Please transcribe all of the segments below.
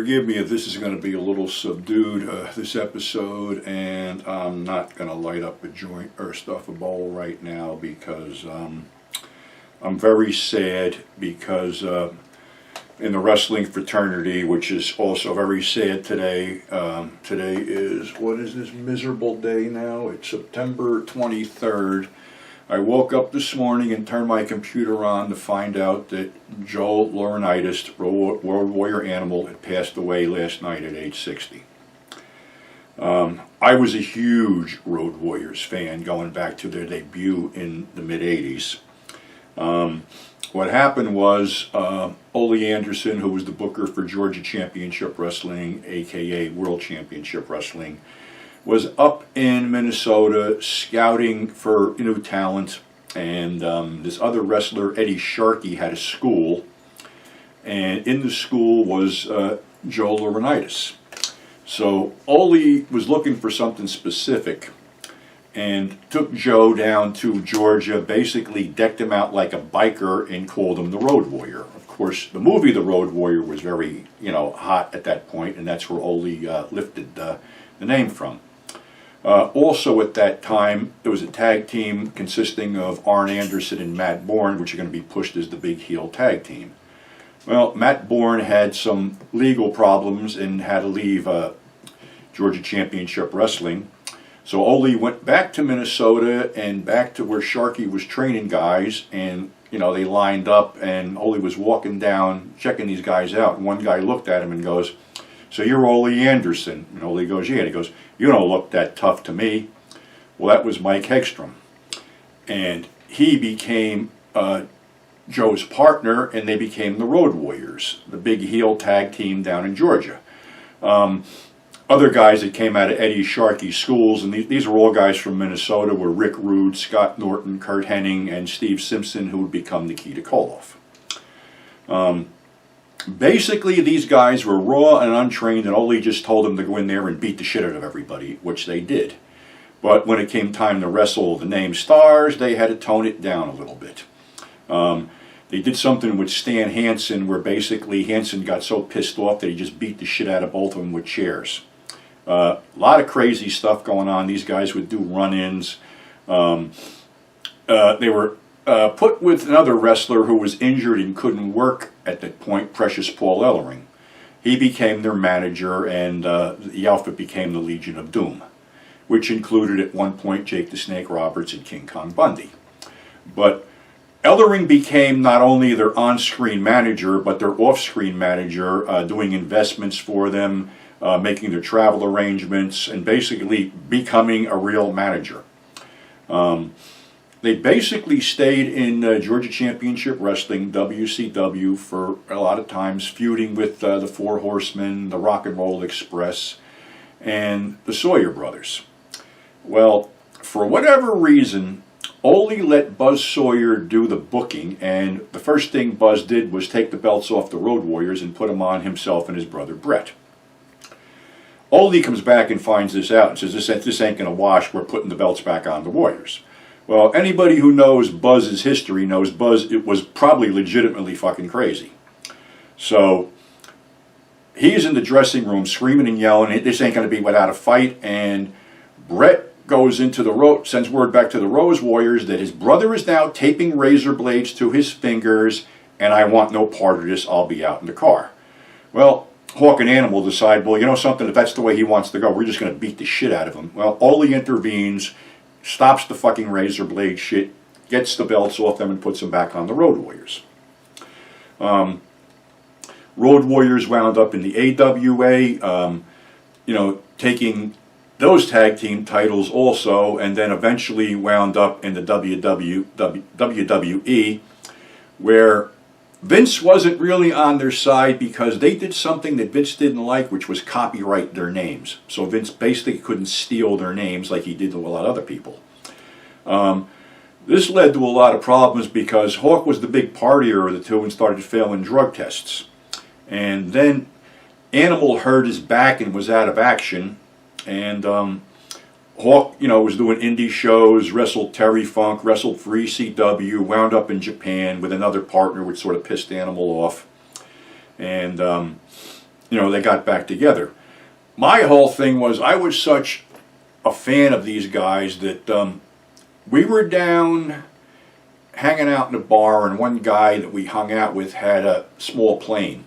Forgive me if this is going to be a little subdued, this episode, and I'm not going to light up a joint or stuff a bowl right now because I'm very sad because in the wrestling fraternity, which is also very sad today, today is, what is this miserable day now? It's September 23rd. I woke up this morning and turned my computer on to find out that Joe Laurinaitis, World Warrior Animal, had passed away last night at age 60. I was a huge Road Warriors fan going back to their debut in the mid-'80s. What happened was Ole Anderson, who was the booker for Georgia Championship Wrestling, aka World Championship Wrestling, was up in Minnesota scouting for new talent, and this other wrestler, Eddie Sharkey, had a school, and in the school was Joe Laurinaitis. So Ole was looking for something specific and took Joe down to Georgia, basically decked him out like a biker and called him the Road Warrior. Of course, the movie The Road Warrior was very, hot at that point, and that's where Ole lifted the name from. Also at that time, there was a tag team consisting of Arn Anderson and Matt Bourne, which are going to be pushed as the big heel tag team. Well, Matt Bourne had some legal problems and had to leave Georgia Championship Wrestling. So Ole went back to Minnesota and back to where Sharkey was training guys, and they lined up, and Ole was walking down, checking these guys out, and one guy looked at him and goes, "So you're Ole Anderson?" And Ole goes, "Yeah." And he goes, "You don't look that tough to me." Well, that was Mike Hegstrom. And he became Joe's partner, and they became the Road Warriors, the big heel tag team down in Georgia. Other guys that came out of Eddie Sharkey's schools, and these are all guys from Minnesota, were Rick Rude, Scott Norton, Kurt Hennig, and Steve Simpson, who would become Nikita Koloff. Basically, these guys were raw and untrained, and Ole just told them to go in there and beat the shit out of everybody, which they did. But when it came time to wrestle the named stars, they had to tone it down a little bit. They did something with Stan Hansen, where basically Hansen got so pissed off that he just beat the shit out of both of them with chairs. A lot of crazy stuff going on. These guys would do run-ins. They were put with another wrestler who was injured and couldn't work at that point, Precious Paul Ellering. He became their manager, and the outfit became the Legion of Doom, which included at one point Jake the Snake Roberts and King Kong Bundy. But Ellering became not only their on-screen manager, but their off-screen manager, doing investments for them, making their travel arrangements, and basically becoming a real manager. They basically stayed in Georgia Championship Wrestling, WCW, for a lot of times, feuding with the Four Horsemen, the Rock and Roll Express, and the Sawyer Brothers. Well, for whatever reason, Ole let Buzz Sawyer do the booking, and the first thing Buzz did was take the belts off the Road Warriors and put them on himself and his brother Brett. Ole comes back and finds this out and says, this ain't going to wash, we're putting the belts back on the Warriors. Well, anybody who knows Buzz's history knows Buzz was probably legitimately fucking crazy. So he's in the dressing room screaming and yelling, this ain't going to be without a fight, and Brett goes into sends word back to the Rose Warriors that his brother is now taping razor blades to his fingers, and I want no part of this, I'll be out in the car. Well, Hawk and Animal decide, well, you know something, if that's the way he wants to go, we're just going to beat the shit out of him. Well, Ole intervenes, stops the fucking razor blade shit, gets the belts off them, and puts them back on the Road Warriors. Road Warriors wound up in the AWA, taking those tag team titles also, and then eventually wound up in the WWE, where Vince wasn't really on their side because they did something that Vince didn't like, which was copyright their names. So Vince basically couldn't steal their names like he did to a lot of other people. This led to a lot of problems because Hawk was the big partier of the two and started failing drug tests. And then Animal hurt his back and was out of action. And Hawk, was doing indie shows, wrestled Terry Funk, wrestled for ECW, wound up in Japan with another partner, which sort of pissed Animal off. And they got back together. My whole thing was I was such a fan of these guys that we were down hanging out in a bar, and one guy that we hung out with had a small plane.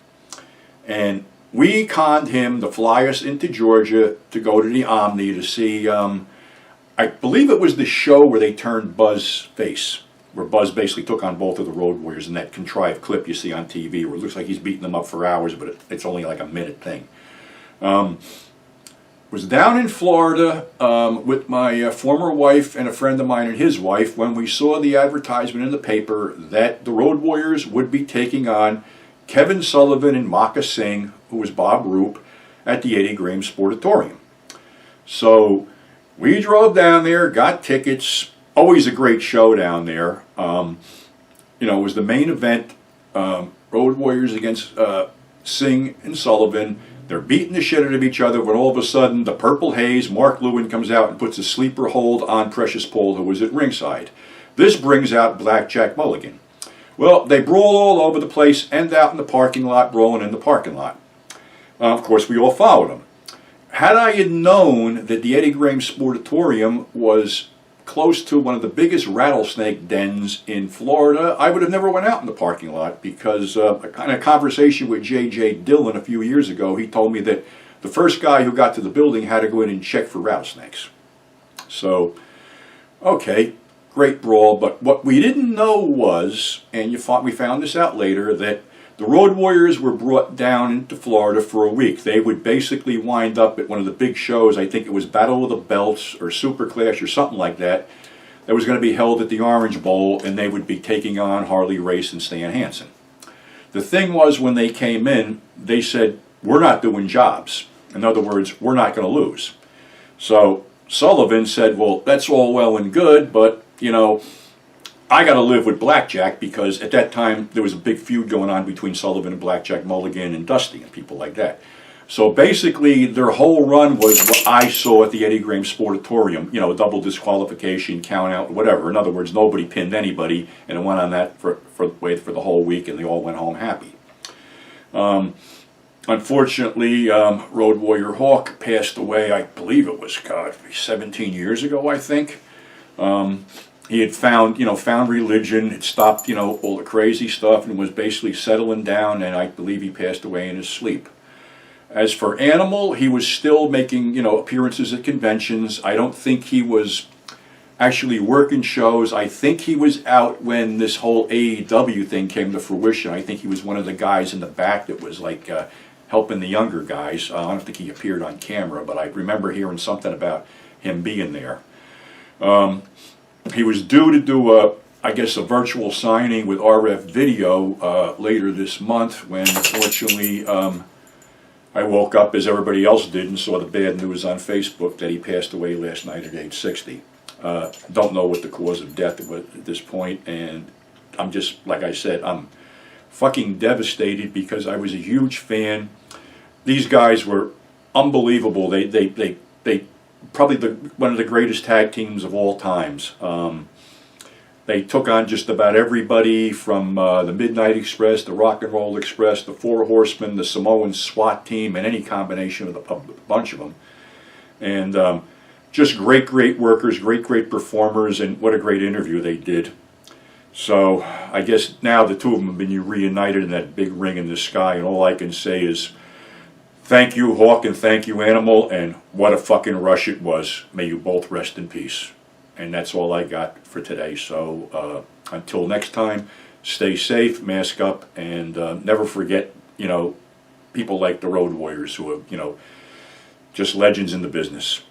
And we conned him to fly us into Georgia to go to the Omni to see, I believe it was the show where they turned Buzz face, where Buzz basically took on both of the Road Warriors in that contrived clip you see on TV where it looks like he's beating them up for hours, but it's only like a minute thing. Was down in Florida with my former wife and a friend of mine and his wife when we saw the advertisement in the paper that the Road Warriors would be taking on Kevin Sullivan and Maka Singh, who was Bob Roop, at the Eddie Grindhouse. So we drove down there, got tickets. Always a great show down there. It was the main event, Road Warriors against Singh and Sullivan. They're beating the shit out of each other when all of a sudden the Purple Haze, Mark Lewin, comes out and puts a sleeper hold on Precious Paul, who was at ringside. This brings out Blackjack Mulligan. Well, they brawl all over the place, end out in the parking lot, brawling in the parking lot. Of course, we all followed them. Had I had known that the Eddie Grindhousepurgatory was close to one of the biggest rattlesnake dens in Florida, I would have never went out in the parking lot, because a kind of conversation with J.J. Dillon a few years ago, he told me that the first guy who got to the building had to go in and check for rattlesnakes. So, okay, great brawl, but what we didn't know was, and we found this out later, that the Road Warriors were brought down into Florida for a week. They would basically wind up at one of the big shows, I think it was Battle of the Belts or Super Clash or something like that, that was going to be held at the Orange Bowl, and they would be taking on Harley Race and Stan Hansen. The thing was, when they came in, they said, we're not doing jobs. In other words, we're not going to lose. So Sullivan said, well, that's all well and good, but, I got to live with Blackjack, because at that time there was a big feud going on between Sullivan and Blackjack Mulligan and Dusty and people like that. So basically their whole run was what I saw at the Eddie Grindhousepurgatory, double disqualification, count out, whatever. In other words, nobody pinned anybody, and it went on that for the whole week, and they all went home happy. Unfortunately, Road Warrior Hawk passed away, I believe it was, 17 years ago, I think. He had found religion, had stopped, all the crazy stuff, and was basically settling down, and I believe he passed away in his sleep. As for Animal, he was still making, appearances at conventions. I don't think he was actually working shows. I think he was out when this whole AEW thing came to fruition. I think he was one of the guys in the back that was like helping the younger guys. I don't think he appeared on camera, but I remember hearing something about him being there. He was due to do a virtual signing with RF Video later this month, when unfortunately I woke up, as everybody else did, and saw the bad news on Facebook that he passed away last night at age 60. Don't know what the cause of death was at this point, and I'm just, like I said, I'm fucking devastated, because I was a huge fan. These guys were unbelievable. They probably one of the greatest tag teams of all times. They took on just about everybody from the Midnight Express, the Rock and Roll Express, the Four Horsemen, the Samoan SWAT team, and any combination of a bunch of them. And just great workers, great performers, and what a great interview they did. So I guess now the two of them have been reunited in that big ring in the sky, and all I can say is thank you, Hawk, and thank you, Animal, and what a fucking rush it was. May you both rest in peace. And that's all I got for today. So until next time, stay safe, mask up, and never forget, people like the Road Warriors, who are, just legends in the business.